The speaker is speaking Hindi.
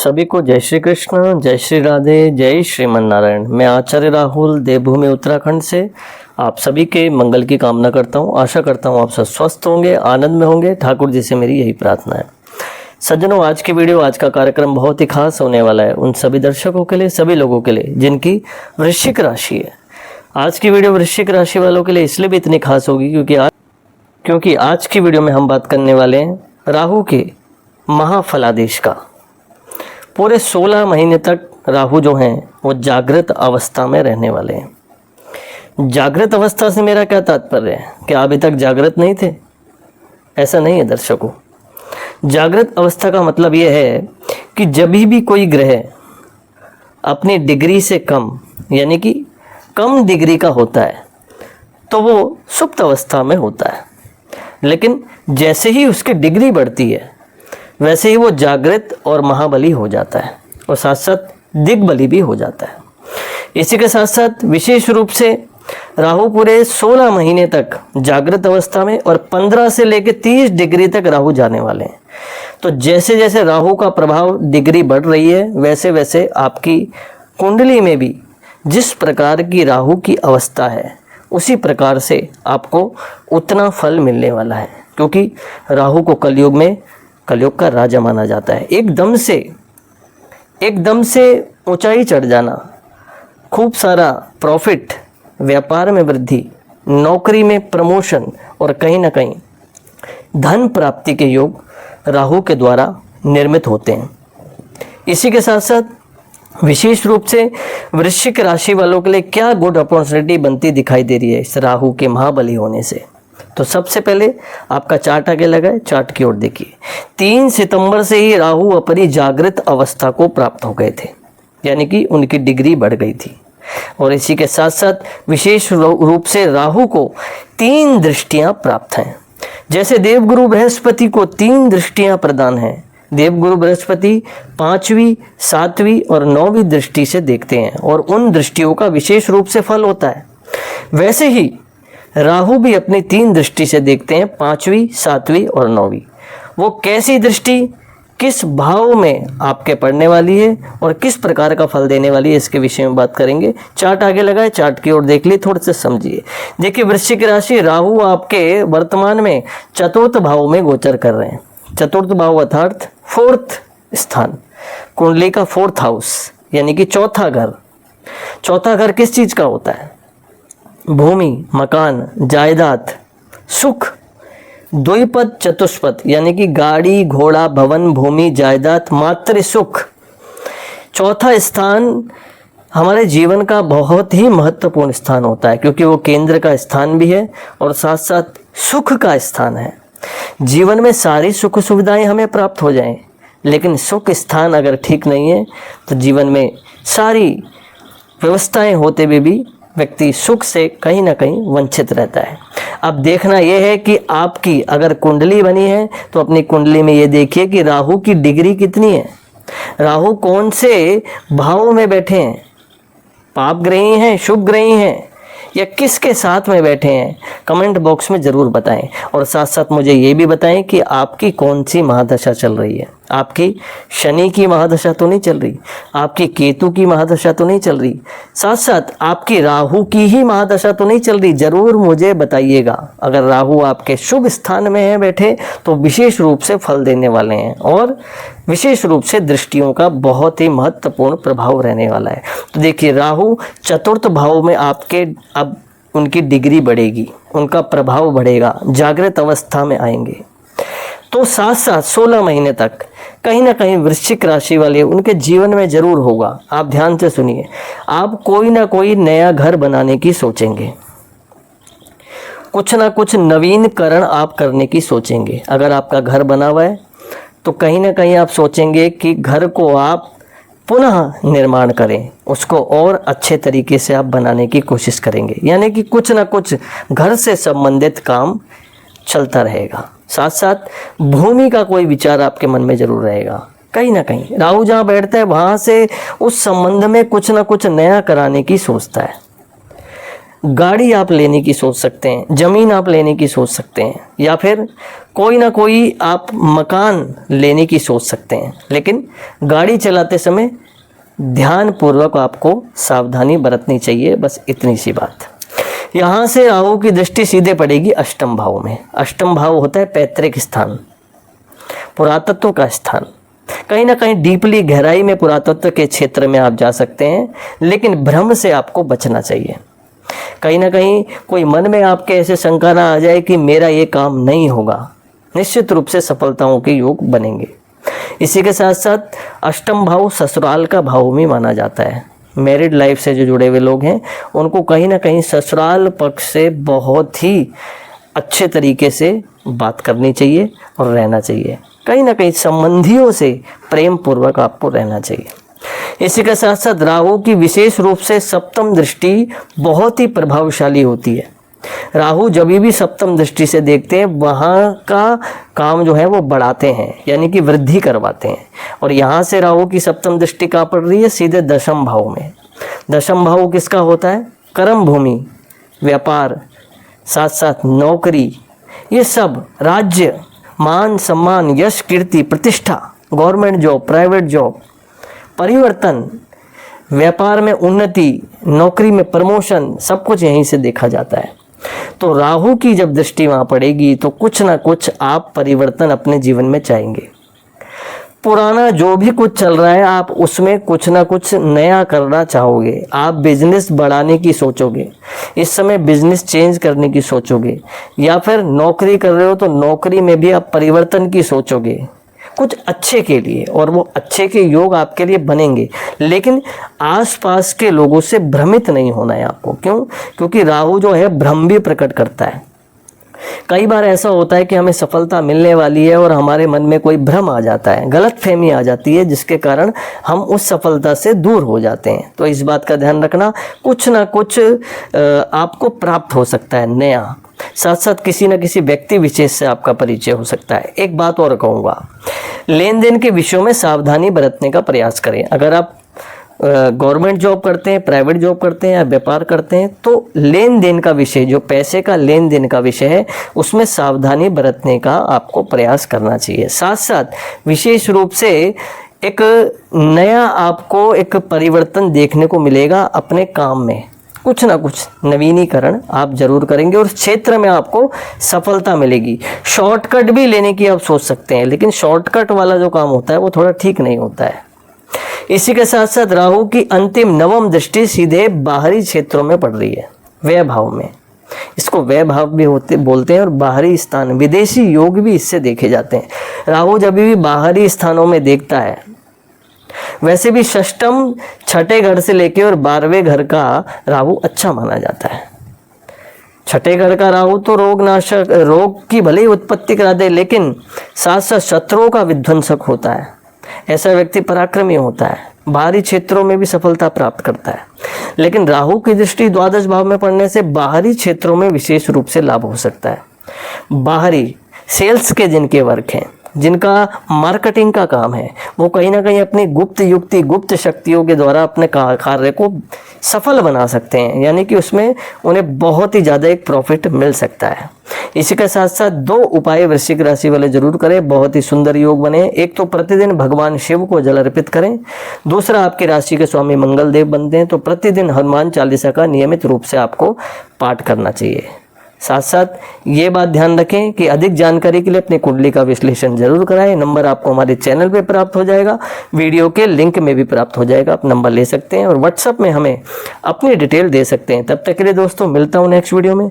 सभी को जय श्री कृष्ण, जय श्री राधे, जय श्रीमन नारायण। मैं आचार्य राहुल देवभूमि उत्तराखंड से आप सभी के मंगल की कामना करता हूँ। आशा करता हूँ आप सब स्वस्थ होंगे, आनंद में होंगे। ठाकुर जी से मेरी यही प्रार्थना है। सज्जनों, आज की वीडियो, आज का कार्यक्रम बहुत ही खास होने वाला है उन सभी दर्शकों के लिए, सभी लोगों के लिए जिनकी वृश्चिक राशि है। आज की वीडियो वृश्चिक राशि वालों के लिए इसलिए भी इतनी खास होगी क्योंकि आज की वीडियो में हम बात करने वाले हैं राहु के महाफलादेश का। पूरे 16 महीने तक राहु जो हैं वो जागृत अवस्था में रहने वाले हैं। जागृत अवस्था से मेरा क्या तात्पर्य है कि अभी तक जागृत नहीं थे, ऐसा नहीं है दर्शकों। जागृत अवस्था का मतलब ये है कि जब भी कोई ग्रह अपनी डिग्री से कम यानी कि कम डिग्री का होता है तो वो सुप्त अवस्था में होता है, लेकिन जैसे ही उसकी डिग्री बढ़ती है वैसे ही वो जागृत और महाबली हो जाता है और साथ साथ दिग्बली भी हो जाता है। इसी के साथ साथ विशेष रूप से राहु पूरे 16 महीने तक जागृत अवस्था में और 15 से लेकर 30 डिग्री तक राहु जाने वाले हैं। तो जैसे जैसे राहु का प्रभाव डिग्री बढ़ रही है वैसे वैसे आपकी कुंडली में भी जिस प्रकार की राहु की अवस्था है उसी प्रकार से आपको उतना फल मिलने वाला है, क्योंकि राहु को कलयुग का राजा माना जाता है। एकदम से ऊंचाई चढ़ जाना, खूब सारा प्रॉफिट, व्यापार में वृद्धि, नौकरी में प्रमोशन और कहीं ना कहीं धन प्राप्ति के योग राहु के द्वारा निर्मित होते हैं। इसी के साथ साथ विशेष रूप से वृश्चिक राशि वालों के लिए क्या गुड अपॉर्चुनिटी बनती दिखाई दे रही है इस राहु के महाबली होने से। तो सबसे पहले आपका चार्ट आगे लगा है, चार्ट की ओर देखिए। 3 सितंबर से ही राहु अपनी जागृत अवस्था को प्राप्त हो गए थे, यानी कि उनकी डिग्री बढ़ गई थी। और इसी के साथ साथ विशेष रूप से राहु को 3 दृष्टियां प्राप्त हैं। जैसे देवगुरु बृहस्पति को 3 दृष्टियां प्रदान हैं। देवगुरु बृहस्पति 5वीं, 7वीं और 9वीं दृष्टि से देखते हैं और उन दृष्टियों का विशेष रूप से फल होता है। वैसे ही राहु भी अपनी 3 दृष्टि से देखते हैं, 5वीं, 7वीं और 9वीं। वो कैसी दृष्टि किस भाव में आपके पड़ने वाली है और किस प्रकार का फल देने वाली है, इसके विषय में बात करेंगे। चार्ट आगे लगाए, चार्ट की ओर देख लिए, थोड़े से समझिए। देखिए, वृश्चिक राशि, राहु आपके वर्तमान में 4th भाव में गोचर कर रहे हैं। 4th भाव अर्थात 4th स्थान, कुंडली का 4th हाउस यानी कि चौथा घर। चौथा घर किस चीज का होता है? भूमि, मकान, जायदाद, सुख, द्विपद, चतुष्पद यानी कि गाड़ी, घोड़ा, भवन, भूमि, जायदाद, मातृ सुख। चौथा स्थान हमारे जीवन का बहुत ही महत्वपूर्ण स्थान होता है, क्योंकि वो केंद्र का स्थान भी है और साथ साथ सुख का स्थान है। जीवन में सारी सुख सुविधाएं हमें प्राप्त हो जाएं, लेकिन सुख स्थान अगर ठीक नहीं है तो जीवन में सारी व्यवस्थाएं होते हुए भी व्यक्ति सुख से कहीं ना कहीं वंचित रहता है। अब देखना यह है कि आपकी अगर कुंडली बनी है तो अपनी कुंडली में ये देखिए कि राहु की डिग्री कितनी है, राहु कौन से भाव में बैठे हैं, पाप ग्रही हैं, शुभ ग्रही हैं या किसके साथ में बैठे हैं। कमेंट बॉक्स में ज़रूर बताएं और साथ साथ मुझे ये भी बताएं कि आपकी कौन सी महादशा चल रही है। आपकी शनि की महादशा तो नहीं चल रही, आपकी केतु की महादशा तो नहीं चल रही, साथ साथ आपकी राहु की ही महादशा तो नहीं चल रही। ज़रूर मुझे बताइएगा। अगर राहु आपके शुभ स्थान में है बैठे तो विशेष रूप से फल देने वाले हैं और विशेष रूप से दृष्टियों का बहुत ही महत्वपूर्ण प्रभाव रहने वाला है। तो देखिए, राहु 4th भाव में आपके अब उनकी डिग्री बढ़ेगी, उनका प्रभाव बढ़ेगा, जागृत अवस्था में आएंगे। तो साथ साथ 16 महीने तक कहीं ना कहीं वृश्चिक राशि वाले उनके जीवन में जरूर होगा। आप ध्यान से सुनिए, आप कोई ना कोई नया घर बनाने की सोचेंगे, कुछ ना कुछ नवीनकरण आप करने की सोचेंगे। अगर आपका घर बना हुआ है तो कहीं ना कहीं आप सोचेंगे कि घर को आप पुनः निर्माण करें, उसको और अच्छे तरीके से आप बनाने की कोशिश करेंगे, यानी कि कुछ ना कुछ घर से संबंधित काम चलता रहेगा। साथ साथ भूमि का कोई विचार आपके मन में जरूर रहेगा। कहीं ना कहीं राहु जहाँ बैठता है वहाँ से उस संबंध में कुछ ना कुछ नया कराने की सोचता है। गाड़ी आप लेने की सोच सकते हैं, ज़मीन आप लेने की सोच सकते हैं, या फिर कोई ना कोई आप मकान लेने की सोच सकते हैं। लेकिन गाड़ी चलाते समय ध्यानपूर्वक आपको सावधानी बरतनी चाहिए, बस इतनी सी बात। यहाँ से राहु की दृष्टि सीधे पड़ेगी अष्टम भाव में। अष्टम भाव होता है पैतृक स्थान, पुरातत्व का स्थान। कहीं ना कहीं डीपली गहराई में पुरातत्व के क्षेत्र में आप जा सकते हैं, लेकिन भ्रम से आपको बचना चाहिए। कहीं ना कहीं कोई मन में आपके ऐसे शंका ना आ जाए कि मेरा ये काम नहीं होगा, निश्चित रूप से सफलताओं के योग बनेंगे। इसी के साथ साथ अष्टम भाव ससुराल का भाव भी माना जाता है। मैरिड लाइफ से जो जुड़े हुए लोग हैं उनको कहीं ना कहीं ससुराल पक्ष से बहुत ही अच्छे तरीके से बात करनी चाहिए और रहना चाहिए। कहीं ना कहीं संबंधियों से प्रेम पूर्वक आपको रहना चाहिए। इसी के साथ साथ राहु की विशेष रूप से सप्तम दृष्टि बहुत ही प्रभावशाली होती है। राहु जब भी सप्तम दृष्टि से देखते हैं वहाँ का काम जो है वो बढ़ाते हैं, यानी कि वृद्धि करवाते हैं। और यहाँ से राहु की सप्तम दृष्टि कहाँ पड़ रही है? सीधे दशम भाव में। दशम भाव किसका होता है? कर्म भूमि, व्यापार, साथ साथ नौकरी, ये सब, राज्य, मान सम्मान, यश, कीर्ति, प्रतिष्ठा, गवर्नमेंट जॉब, प्राइवेट जॉब, परिवर्तन, व्यापार में उन्नति, नौकरी में प्रमोशन, सब कुछ यहीं से देखा जाता है। तो राहु की जब दृष्टि वहाँ पड़ेगी तो कुछ ना कुछ आप परिवर्तन अपने जीवन में चाहेंगे। पुराना जो भी कुछ चल रहा है आप उसमें कुछ ना कुछ नया करना चाहोगे। आप बिजनेस बढ़ाने की सोचोगे, इस समय बिजनेस चेंज करने की सोचोगे, या फिर नौकरी कर रहे हो तो नौकरी में भी आप परिवर्तन की सोचोगे कुछ अच्छे के लिए, और वो अच्छे के योग आपके लिए बनेंगे। लेकिन आसपास के लोगों से भ्रमित नहीं होना है आपको। क्यों? क्योंकि राहु जो है भ्रम भी प्रकट करता है। कई बार ऐसा होता है कि हमें सफलता मिलने वाली है और हमारे मन में कोई भ्रम आ जाता है, गलतफहमी आ जाती है, जिसके कारण हम उस सफलता से दूर हो जाते हैं। तो इस बात का ध्यान रखना, कुछ ना कुछ आपको प्राप्त हो सकता है नया। साथ साथ किसी न किसी व्यक्ति विशेष से आपका परिचय हो सकता है। एक बात और कहूँगा, लेन देन के विषयों में सावधानी बरतने का प्रयास करें। अगर आप गवर्नमेंट जॉब करते हैं, प्राइवेट जॉब करते हैं या व्यापार करते हैं, तो लेन देन का विषय, जो पैसे का लेन देन का विषय है, उसमें सावधानी बरतने का आपको प्रयास करना चाहिए। साथ साथ विशेष रूप से एक नया आपको एक परिवर्तन देखने को मिलेगा अपने काम में। कुछ ना कुछ नवीनीकरण आप जरूर करेंगे और उस क्षेत्र में आपको सफलता मिलेगी। शॉर्टकट भी लेने की आप सोच सकते हैं, लेकिन शॉर्टकट वाला जो काम होता है वो थोड़ा ठीक नहीं होता है। इसी के साथ साथ राहु की अंतिम नवम दृष्टि सीधे बाहरी क्षेत्रों में पड़ रही है, व्यय भाव में। इसको व्यय भाव भी बोलते हैं, और बाहरी स्थान, विदेशी योग भी इससे देखे जाते हैं। राहु जब भी बाहरी स्थानों में देखता है, वैसे भी षष्टम, छठे घर से लेके और 12वें घर का राहु अच्छा माना जाता है। छठे घर का राहु तो रोग नाशक, रोग की भले ही उत्पत्ति करा दे, लेकिन साथ साथ शत्रुओं का विध्वंसक होता है। ऐसा व्यक्ति पराक्रमी होता है, बाहरी क्षेत्रों में भी सफलता प्राप्त करता है। लेकिन राहु की दृष्टि द्वादश भाव में पड़ने से बाहरी क्षेत्रों में विशेष रूप से लाभ हो सकता है। बाहरी सेल्स के जिनके वर्क हैं, जिनका मार्केटिंग का काम है, वो कहीं ना कहीं अपनी गुप्त युक्ति, गुप्त शक्तियों के द्वारा अपने कार्य को सफल बना सकते हैं, यानी कि उसमें उन्हें बहुत ही ज़्यादा एक प्रॉफिट मिल सकता है। इसी के साथ साथ 2 उपाय वृश्चिक राशि वाले जरूर करें, बहुत ही सुंदर योग बने। एक तो प्रतिदिन भगवान शिव को जल अर्पित करें, दूसरा आपकी राशि के स्वामी मंगल देव बनते हैं तो प्रतिदिन हनुमान चालीसा का नियमित रूप से आपको पाठ करना चाहिए। साथ साथ ये बात ध्यान रखें कि अधिक जानकारी के लिए अपनी कुंडली का विश्लेषण जरूर कराएं। नंबर आपको हमारे चैनल पे प्राप्त हो जाएगा, वीडियो के लिंक में भी प्राप्त हो जाएगा। आप नंबर ले सकते हैं और व्हाट्सएप में हमें अपनी डिटेल दे सकते हैं। तब तक के लिए दोस्तों मिलता हूँ नेक्स्ट वीडियो में।